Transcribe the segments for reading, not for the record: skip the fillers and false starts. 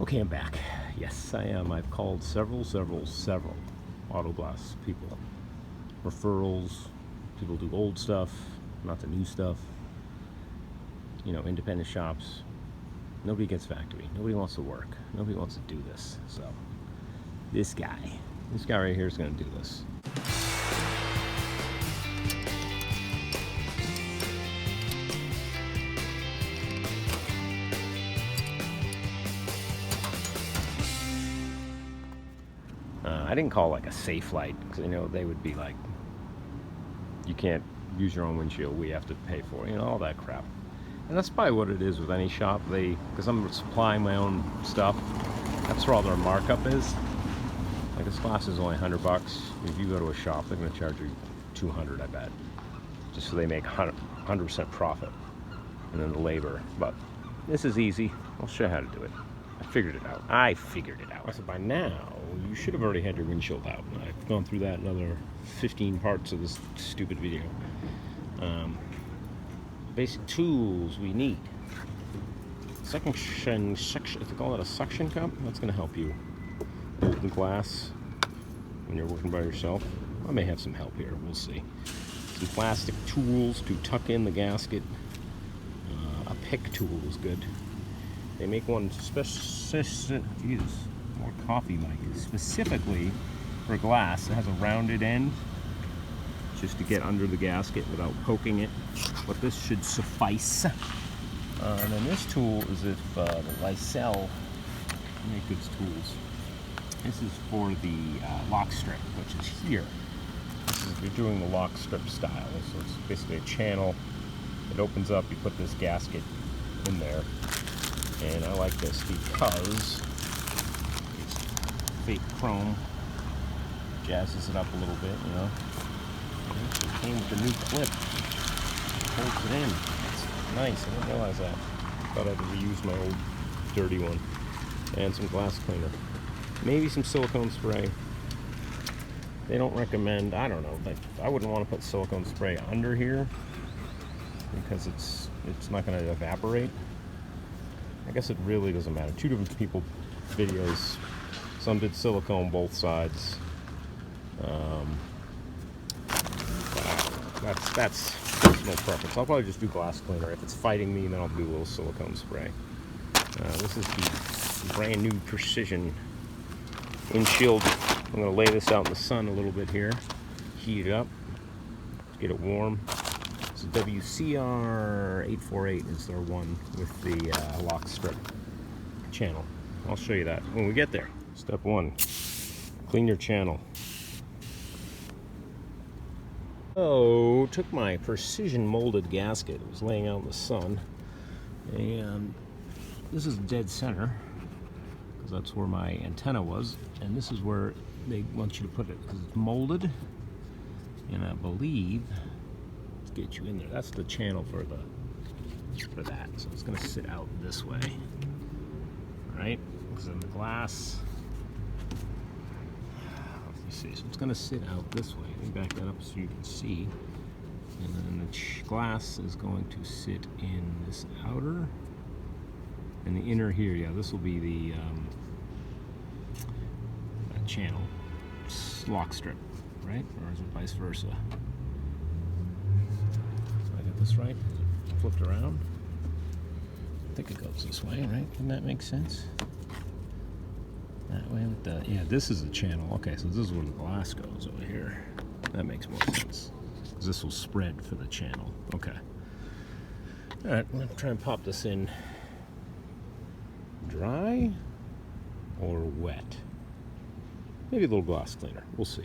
Okay, I'm back. Yes, I am. I've called several auto glass people. Referrals, people do old stuff, not the new stuff. You know, independent shops. Nobody gets back to me. Nobody wants to work. Nobody wants to do this. So, this guy right here is going to do this. I didn't call like a safe light because you know they would be like, you can't use your own windshield, we have to pay for it, you know, all that crap. And that's probably what it is with any shop. Because I'm supplying my own stuff, that's where all their markup is. Like this glass is only $100. If you go to a shop, they're going to charge you $200, I bet, just so they make 100% profit, and then the labor. But this is easy. I'll show you how to do it. I figured it out. So by now, you should have already had your windshield out. I've gone through that in another 15 parts of this stupid video. Basic tools we need. Section, if they call it a suction cup, that's going to help you hold the glass when you're working by yourself. I may have some help here, we'll see. Some plastic tools to tuck in the gasket. A pick tool is good. They make one more coffee mic, specifically for glass. It has a rounded end just to get under the gasket without poking it, but this should suffice. And then this tool is if the Lysel make goods tools. This is for the lock strip, which is here. This is if you're doing the lock strip style. So it's basically a channel. It opens up, you put this gasket in there. And I like this because it's fake chrome, jazzes it up a little bit, you know. It came with a new clip, holds it in. It's nice, I didn't realize that. Thought I'd reuse my old dirty one. And some glass cleaner. Maybe some silicone spray. They don't recommend, I don't know, but I wouldn't want to put silicone spray under here because it's not going to evaporate. I guess it really doesn't matter. Two different people videos. Some did silicone both sides. That's personal preference. I'll probably just do glass cleaner. If it's fighting me, then I'll do a little silicone spray. This is the brand new Precision Windshield. I'm going to lay this out in the sun a little bit here. Heat it up. Get it warm. So WCR 848 is their one with the lock strip channel. I'll show you that when we get there. Step one, clean your channel. So, took my precision molded gasket. It was laying out in the sun. And this is dead center, because that's where my antenna was. And this is where they want you to put it, because it's molded. And I believe, get you in there. That's the channel for that. So it's going to sit out this way, right? Because in the glass, let me see. So it's going to sit out this way. Let me back that up so you can see. And then the glass is going to sit in this outer, and the inner here. Yeah, this will be the channel lock strip, right? Or is it vice versa? This right? Is it flipped around? I think it goes this way, right? Doesn't that make sense? That way with the, yeah, this is the channel. Okay, so this is where the glass goes over here. That makes more sense. Because this will spread for the channel. Okay. Alright, I'm going to try and pop this in dry or wet. Maybe a little glass cleaner. We'll see.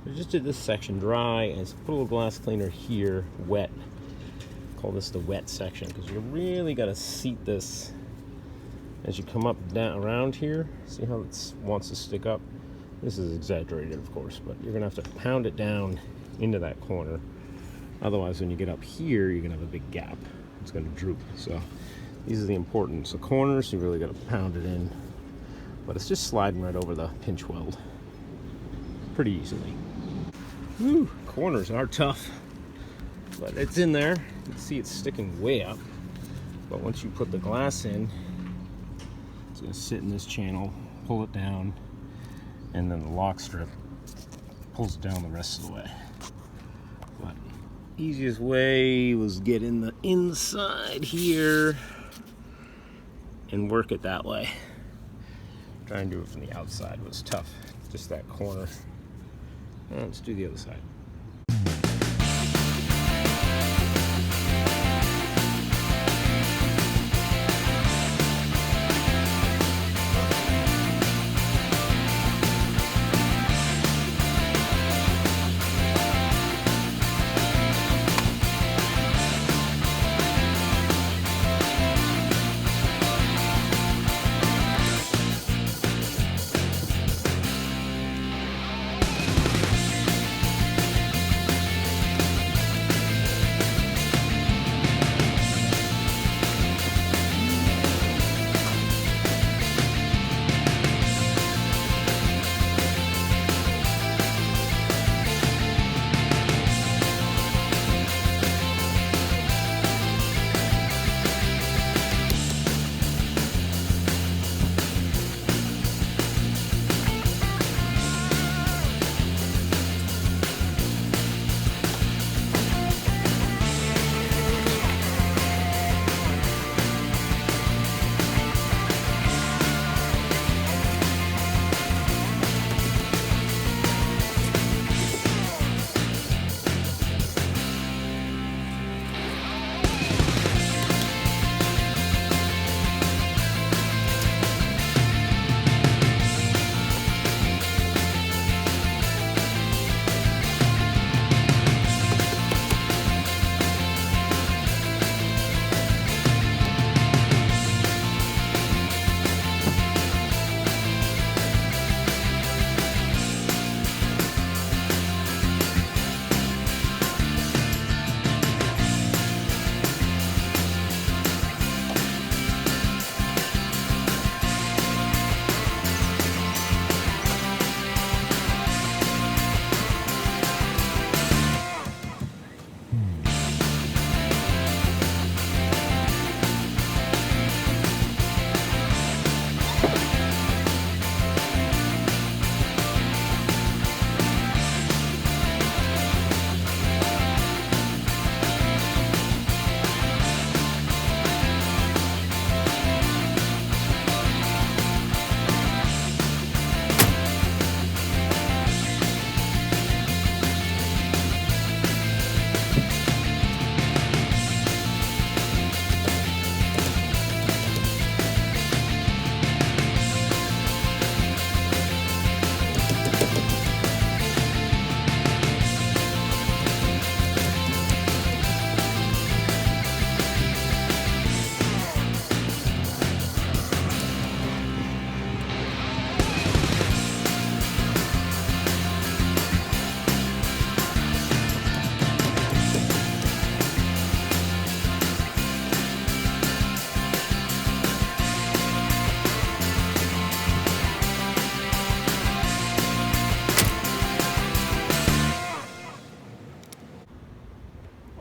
I just did this section dry, and put a little glass cleaner here, wet. Call this the wet section, because you really got to seat this as you come up down around here. See how it wants to stick up? This is exaggerated, of course, but you're going to have to pound it down into that corner. Otherwise, when you get up here, you're going to have a big gap. It's going to droop. So these are the important. So corners, you really got to pound it in. But it's just sliding right over the pinch weld pretty easily. Woo, corners are tough, but it's in there. You can see it's sticking way up. But once you put the glass in, it's going to sit in this channel, pull it down, and then the lock strip pulls it down the rest of the way. But easiest way was get in the inside here and work it that way. Trying to do it from the outside was tough, just that corner. Let's do the other side.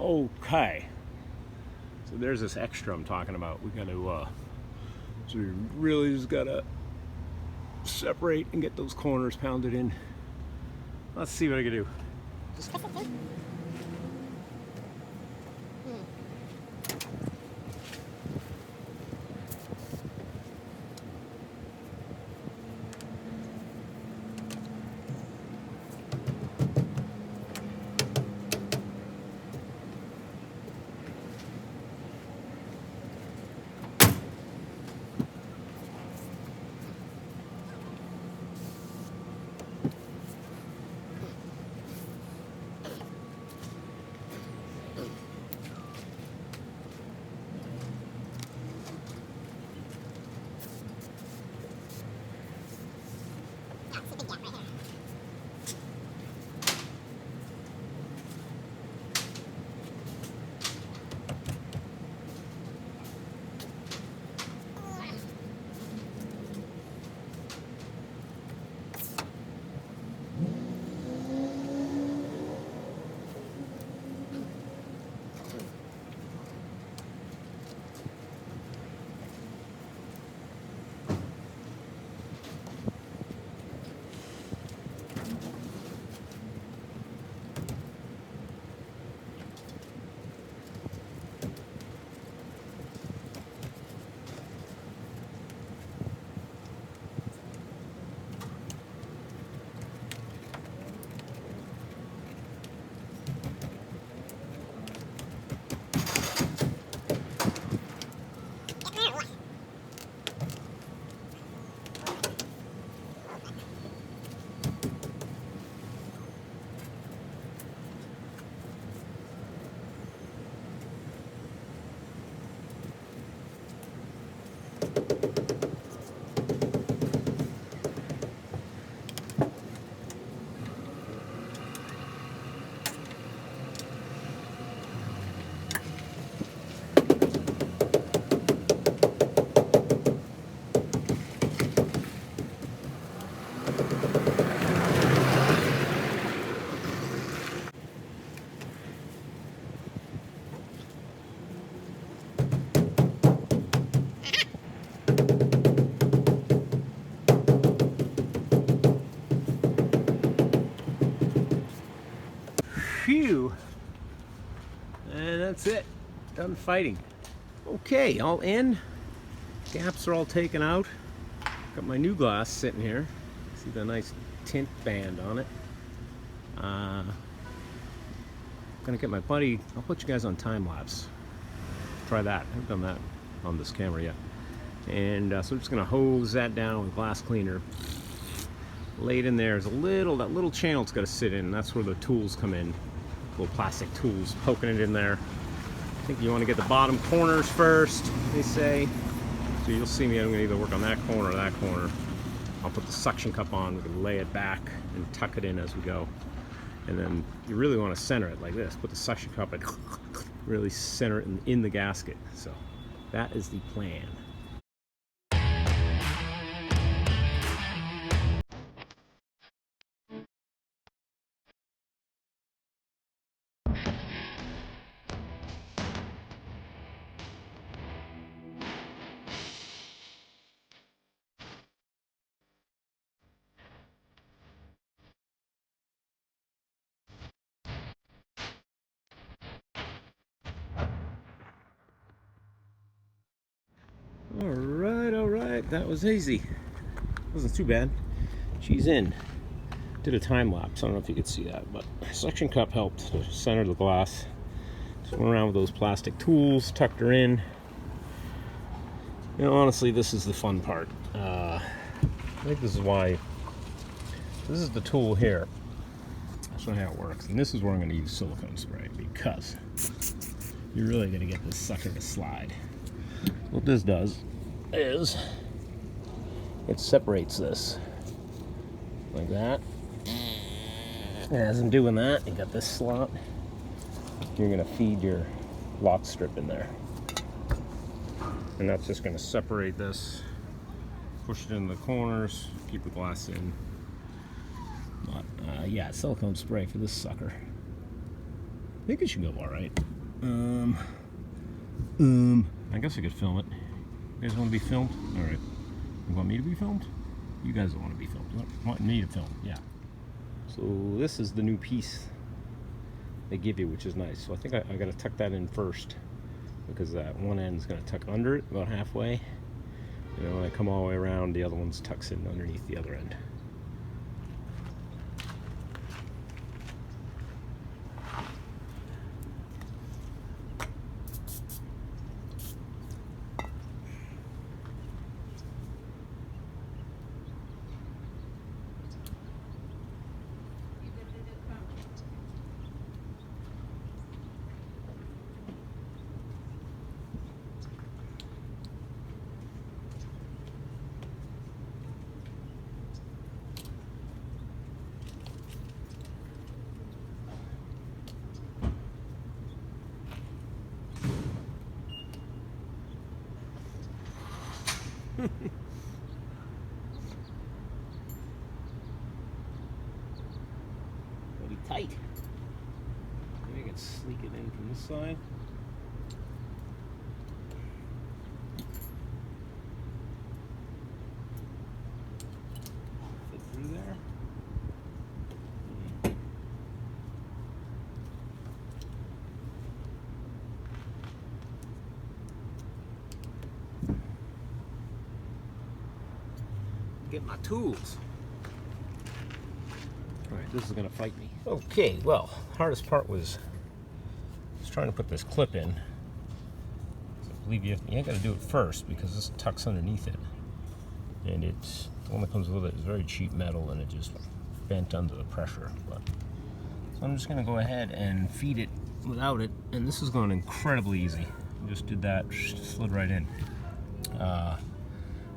Okay, so there's this extra I'm talking about. We got to, so we really just got to separate and get those corners pounded in. Let's see what I can do. that's it. Done fighting. Okay, all in. Gaps are all taken out. Got my new glass sitting here. See the nice tint band on it. Gonna get my buddy. I'll put you guys on time lapse. Try that. I haven't done that on this camera yet. And so I'm just gonna hose that down with glass cleaner. Lay it in there. There's that little channel it's got to sit in. That's where the tools come in. Little plastic tools, poking it in there. I think you want to get the bottom corners first, they say. So you'll see me, I'm going to either work on that corner or that corner. I'll put the suction cup on, we can lay it back and tuck it in as we go. And then you really want to center it like this. Put the suction cup and really center it in the gasket. So that is the plan. All right, that was easy. Wasn't too bad. She's in. Did a time lapse. I don't know if you could see that, but suction cup helped to center the glass. Just went around with those plastic tools, tucked her in. You know, honestly, this is the fun part. I think this is why. This is the tool here. I'll show you how it works. And this is where I'm going to use silicone spray because you're really going to get this sucker to slide. What this does is it separates this like that. And as I'm doing that, you got this slot. You're going to feed your lock strip in there. And that's just going to separate this, push it in the corners, keep the glass in. But yeah, silicone spray for this sucker. I think it should go all right. I guess I could film it. You guys want to be filmed? All right. You want me to be filmed? You guys don't want to be filmed. You want me to film? Yeah. So this is the new piece they give you, which is nice. So I think I got to tuck that in first because that one end is going to tuck under it about halfway. And then when I come all the way around, the other one's tucks in underneath the other end. It'll be tight. Maybe I can sneak it in from this side. Fit through there. Get my tools. All right, this is gonna fight me. Okay, well, hardest part was just trying to put this clip in. So I believe you ain't gotta do it first because this tucks underneath it. And it's, the one that comes with it is very cheap metal and it just bent under the pressure. But so I'm just gonna go ahead and feed it without it. And this is going incredibly easy. I just did that, slid right in.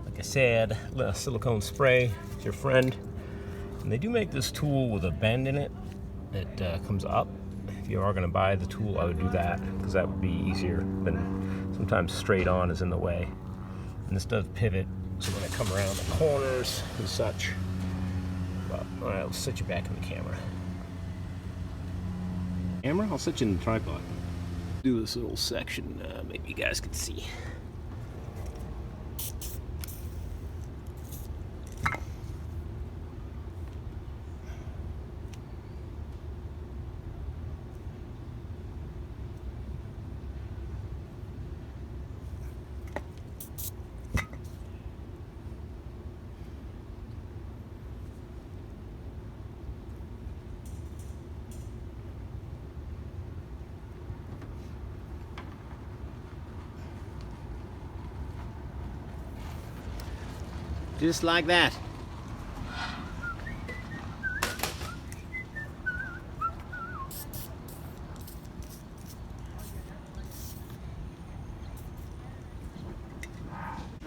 Like I said, silicone spray is your friend. And they do make this tool with a bend in it that comes up. If you are going to buy the tool, I would do that because that would be easier than sometimes straight on is in the way. And this does pivot, so when I come around the corners and such. But all right, I'll sit you back in the camera. I'll sit you in the tripod. Do this little section, maybe you guys can see. Just like that.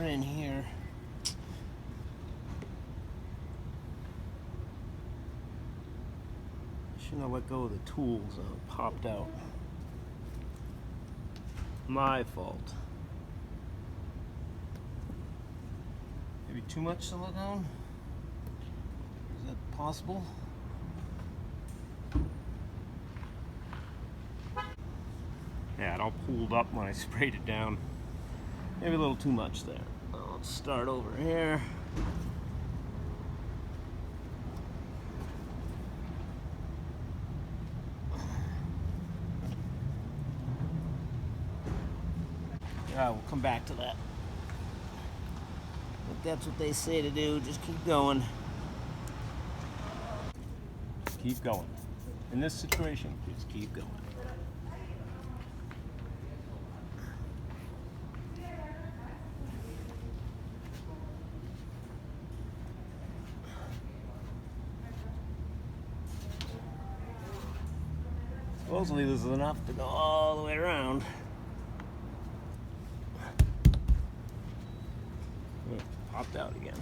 In here. Shouldn't have let go of the tools, so it popped out. My fault. Maybe too much silicone? Is that possible? Yeah, it all pulled up when I sprayed it down. Maybe a little too much there. Let's start over here. Yeah, we'll come back to that. But that's what they say to do. Just keep going. Keep going. In this situation, just keep going. Supposedly this is enough to go all the way around. Oh, popped out again.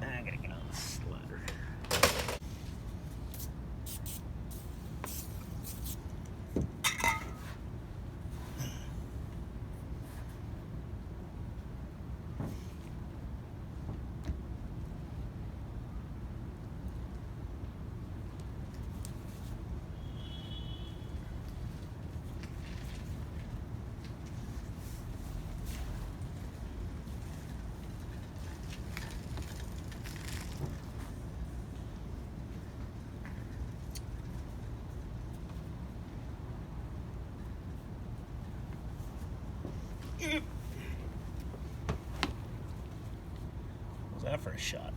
I gotta get on the slider. What was that for a shot?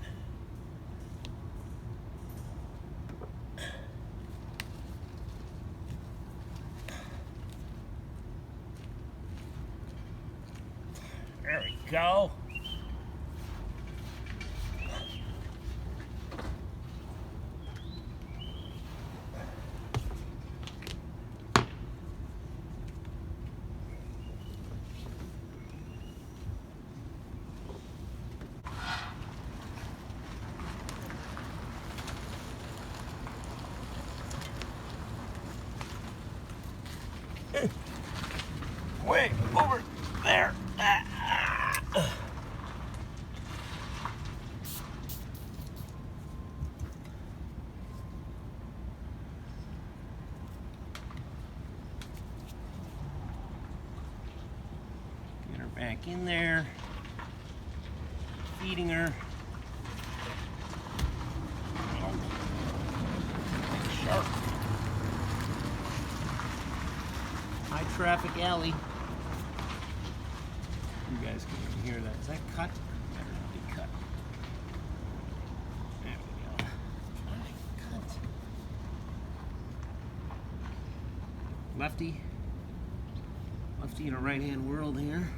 There we go. Way over there. Get her back in there. Feeding her. Sharp. High traffic alley. You guys can even hear that. Is that cut? Better not be cut. There we go. Cut. Lefty. Lefty in a right-hand world here.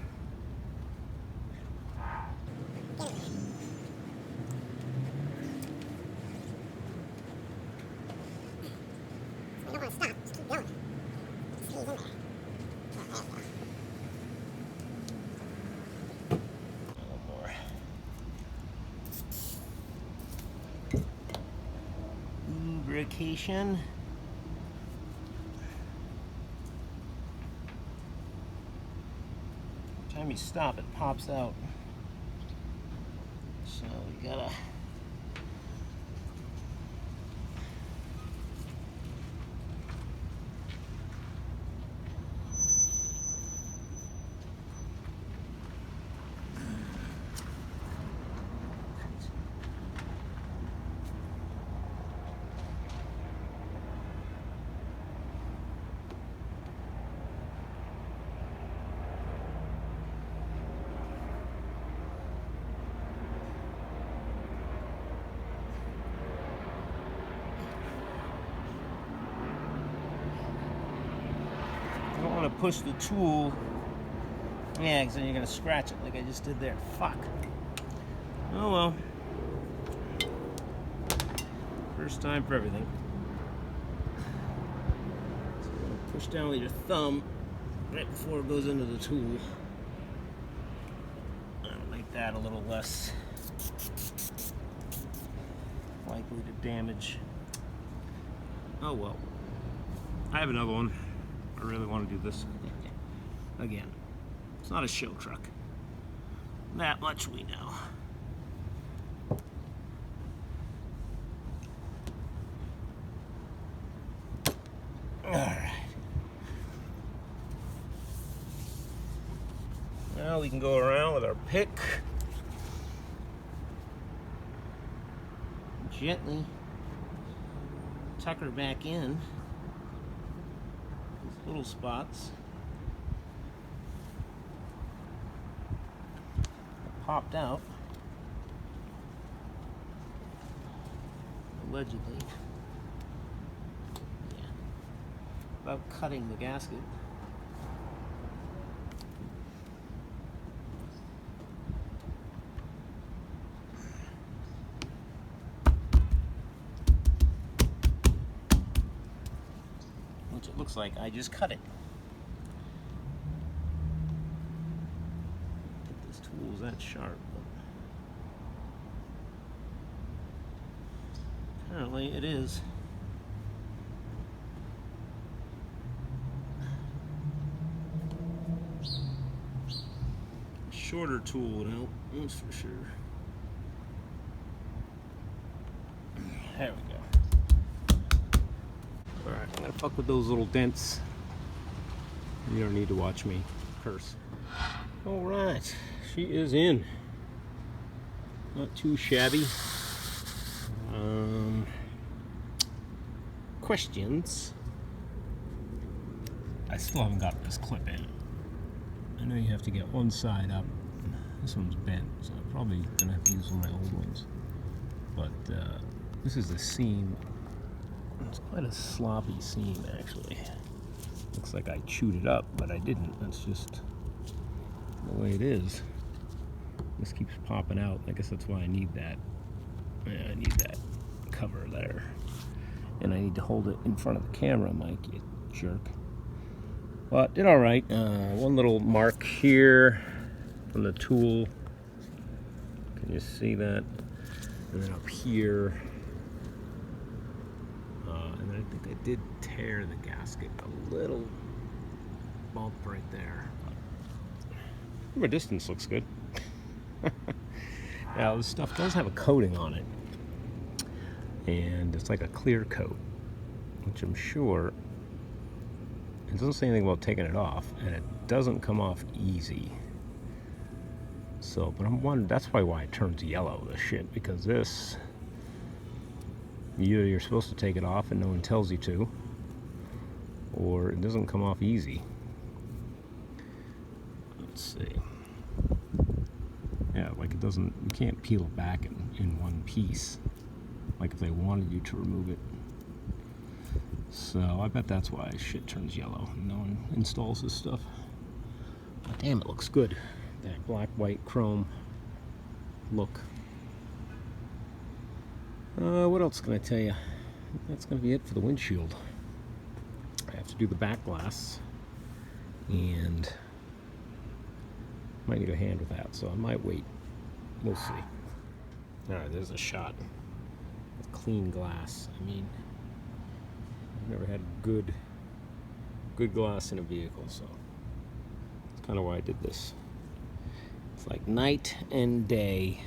You don't want to stop. Just keep going. Just leave in there. Lubrication. Every time you stop, it pops out. So we gotta push the tool. Yeah, because then you're going to scratch it like I just did there. Fuck. Oh well. First time for everything. So you're going to push down with your thumb right before it goes into the tool. That'll make that a little less likely to damage. Oh well. I have another one. I really want to do this again. It's not a show truck. That much we know. Alright. Now we can go around with our pick. Gently tuck her back in. These little spots. Popped out. Allegedly. Yeah. About cutting the gasket. Which it looks like I just cut it. Tool is that sharp, but apparently it is. Shorter tool would help, that's for sure. There we go. Alright, I'm gonna fuck with those little dents. You don't need to watch me curse. Alright. She is in. Not too shabby. Questions? I still haven't got this clip in. I know you have to get one side up. This one's bent, so I'm probably gonna have to use one of my old ones. But this is the seam. It's quite a sloppy seam, actually. Looks like I chewed it up, but I didn't. That's just the way it is. This keeps popping out. I guess that's why I need that. Yeah, I need that cover there. And I need to hold it in front of the camera, Mike, you jerk. But did all right. One little mark here from the tool. Can you see that? And then up here. And then I think I did tear the gasket a little bump right there. From a distance looks good. Now this stuff does have a coating on it, and it's like a clear coat, which I'm sure it doesn't say anything about taking it off, and it doesn't come off easy. So, but I'm wondering, that's probably why it turns yellow, this shit, because this, either you're supposed to take it off and no one tells you to, or it doesn't come off easy. Let's see. Yeah, like it doesn't, you can't peel it back in one piece, like if they wanted you to remove it. So I bet that's why shit turns yellow. No one installs this stuff. But damn, it looks good. That black, white, chrome look. What else can I tell you? I think that's going to be it for the windshield. I have to do the back glass, and might need a hand with that, so I might wait. We'll see. Alright, there's a shot of clean glass. I mean, I've never had good glass in a vehicle, so that's kind of why I did this. It's like night and day.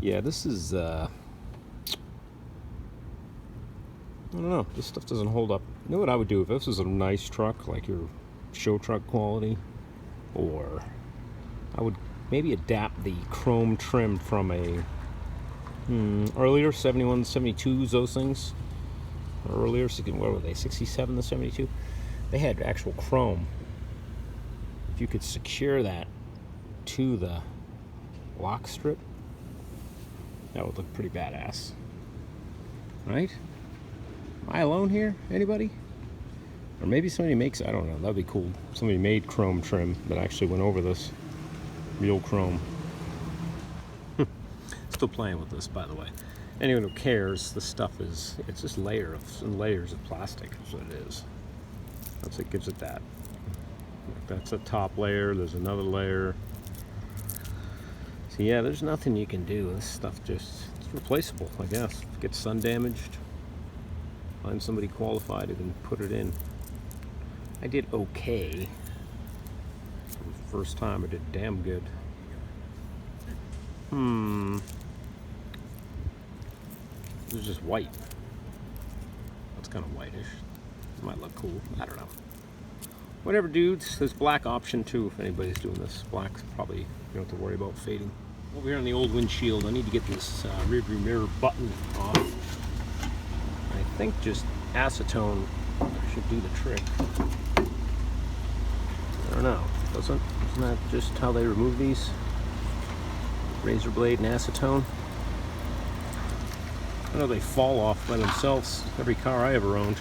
Yeah, this is, I don't know, this stuff doesn't hold up. You know what I would do if this was a nice truck, like your show truck quality, or I would maybe adapt the chrome trim from a earlier 71, 72s, those things, or earlier, what were they, 67 to 72? They had actual chrome. If you could secure that to the lock strip, that would look pretty badass, right? Am I alone here? Anybody? Or maybe somebody makes, I don't know, that'd be cool. Somebody made chrome trim that actually went over this. Real chrome. Still playing with this, by the way. Anyone who cares, the stuff is, it's just layers and layers of plastic. That's what it is. That's what gives it that. That's a top layer, there's another layer. So yeah, there's nothing you can do. This stuff just, it's replaceable, I guess. If it gets sun damaged, find somebody qualified who can put it in. I did okay. For the first time, I did damn good. It was just white. That's kind of whitish. It might look cool. I don't know. Whatever, dudes. There's black option too if anybody's doing this. Black's probably, you don't have to worry about fading. Over here on the old windshield, I need to get this rear view mirror button off. I think just acetone should do the trick. I don't know. Isn't that just how they remove these? Razor blade and acetone. I know they fall off by themselves. Every car I ever owned.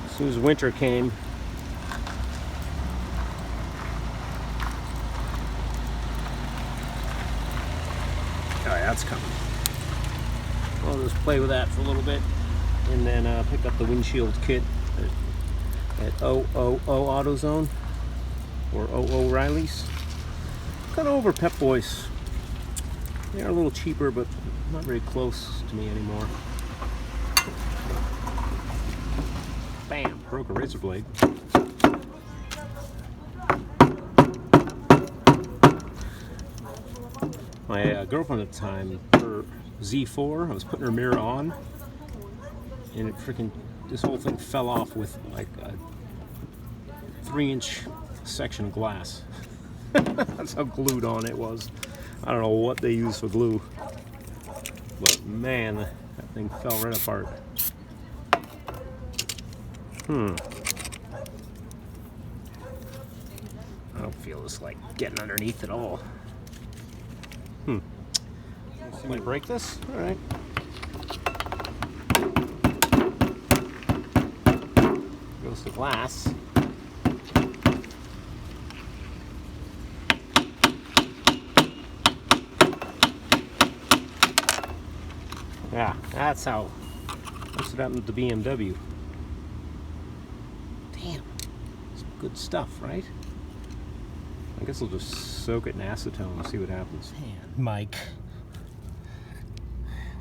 As soon as winter came, oh yeah, that's coming. I'll just play with that for a little bit, and then pick up the windshield kit at OOO AutoZone or O'Reilly's. Got over Pep Boys. They're a little cheaper, but not very close to me anymore. Bam! Broke a razor blade. My girlfriend at the time, her Z4, I was putting her mirror on, and it freaking, this whole thing fell off with like a 3-inch section of glass. That's how glued on it was. I don't know what they use for glue, but man, that thing fell right apart. I don't feel this like getting underneath at all. See me break this? All right. Goes the glass. Yeah, that's what happened with the BMW. Damn, some good stuff, right? I guess I'll just soak it in acetone and see what happens. Man, Mike.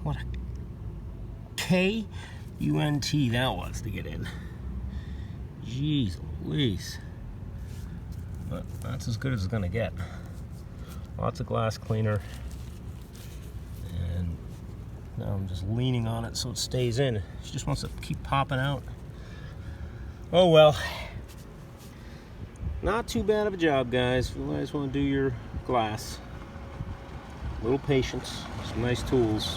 What a K-U-N-T that was to get in. Jeez Louise. But that's as good as it's gonna get. Lots of glass cleaner. And now I'm just leaning on it so it stays in. She just wants to keep popping out. Oh well. Not too bad of a job, guys. If you guys want to do your glass, a little patience, some nice tools,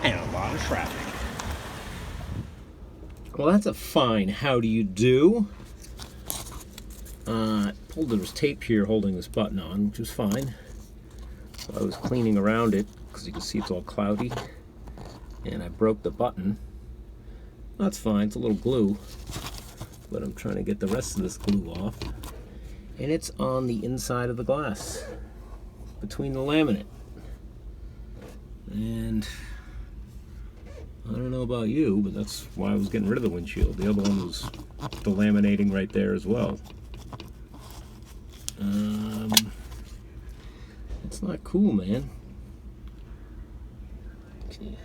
and a lot of traffic. Well, that's a fine how do you do. There was tape here holding this button on, which was fine. So I was cleaning around it because you can see it's all cloudy, and I broke the button. That's fine, it's a little glue, but I'm trying to get the rest of this glue off. And it's on the inside of the glass, between the laminate. And I don't know about you, but that's why I was getting rid of the windshield. The other one was delaminating right there as well. It's not cool, man. Okay.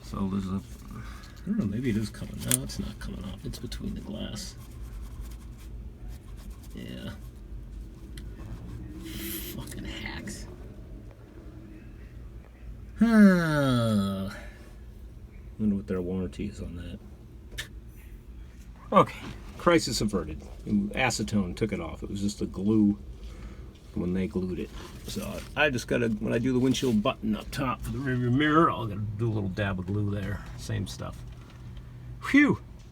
So there's a, I don't know, maybe it is coming. No, it's not coming off. It's between the glass. Yeah. Fucking hacks. Wonder what their warranty is on that. Okay, crisis averted. Acetone took it off. It was just the glue when they glued it. So I just gotta, when I do the windshield button up top for the rearview mirror, I'll gotta do a little dab of glue there. Same stuff. Phew!